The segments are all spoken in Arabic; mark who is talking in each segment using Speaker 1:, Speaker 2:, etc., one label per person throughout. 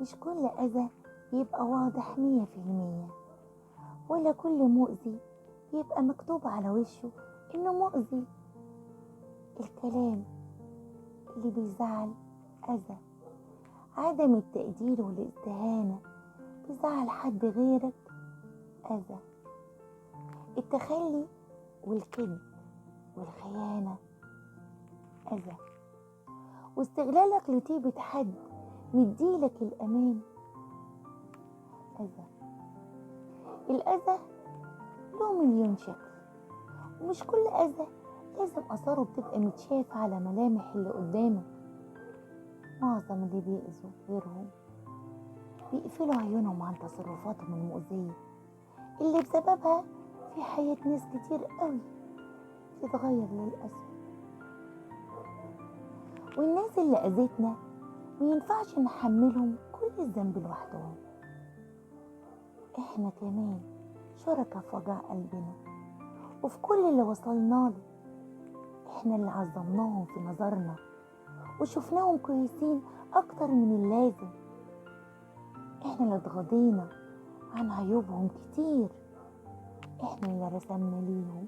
Speaker 1: مش كل أذى يبقى واضح 100%، ولا كل مؤذي يبقى مكتوب على وشه إنه مؤذي. الكلام اللي بيزعل أذى، عدم التقدير والاستهانة بيزعل حد غيرك أذى، التخلي والكذب والخيانة أذى، واستغلالك لطيبة حد مديلك الأمان أذى. الأذى له مليون شكل، ومش كل أذى لازم أثاره بتبقى متشاف على ملامح اللي قدامك. معظم اللي بيأذوا غيرهم بيقفلوا عيونهم عن تصرفاتهم المؤذية اللي بسببها في حياة ناس كتير قوي تتغير للأسف. والناس اللي أذتنا مينفعش نحملهم كل الذنب لوحدهم، احنا كمان شركة في وجع قلبنا وفي كل اللي وصلنا له. احنا اللي عظمناهم في نظرنا وشفناهم كويسين اكتر من اللازم، احنا اللي اتغاضينا عن عيوبهم كتير، احنا اللي رسمنا ليهم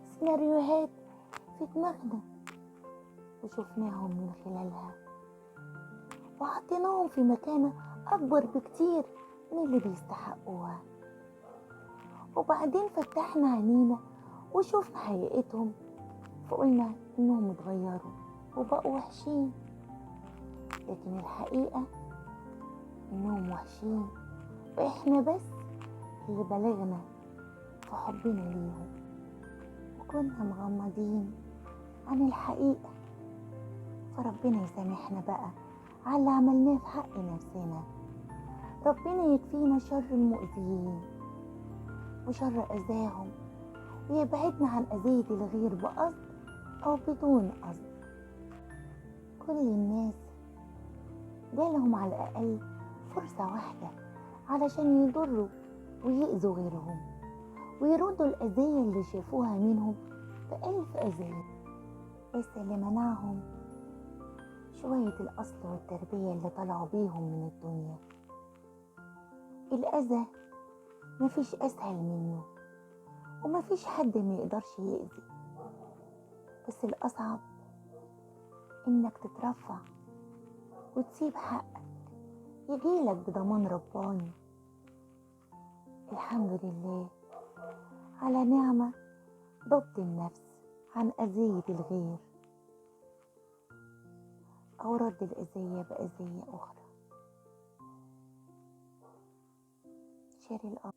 Speaker 1: سيناريوهات في دماغنا وشفناهم من خلالها وحطيناهم في مكانة اكبر بكتير من اللي بيستحقوها. وبعدين فتحنا عينينا وشوفنا حقيقتهم، فقلنا انهم اتغيروا وبقوا وحشين، لكن الحقيقة انهم وحشين واحنا بس اللي بلغنا في حبنا ليهم، وكنا مغمضين عن الحقيقة. فربنا يسامحنا بقى على اللي عملناه في حق نفسنا. ربنا يكفينا شر المؤذيين وشر أذاهم، ويبعدنا عن أذية الغير بقصد أو بدون قصد. كل الناس جالهم على الأقل فرصة واحدة علشان يضروا ويأذوا غيرهم ويردوا الأذية اللي شافوها منهم بألف أذية، بس اللي منعهم شوية الأصل والتربية اللي طلعوا بيهم من الدنيا. الأذى مفيش أسهل منه، ومفيش حد ما يقدرش يأذي، بس الأصعب إنك تترفع وتسيب حقك يجيلك بضمان رباني. الحمد لله على نعمة ضبط النفس عن أذية الغير أو رد الأذية بأذية أخرى. شاري الأرض.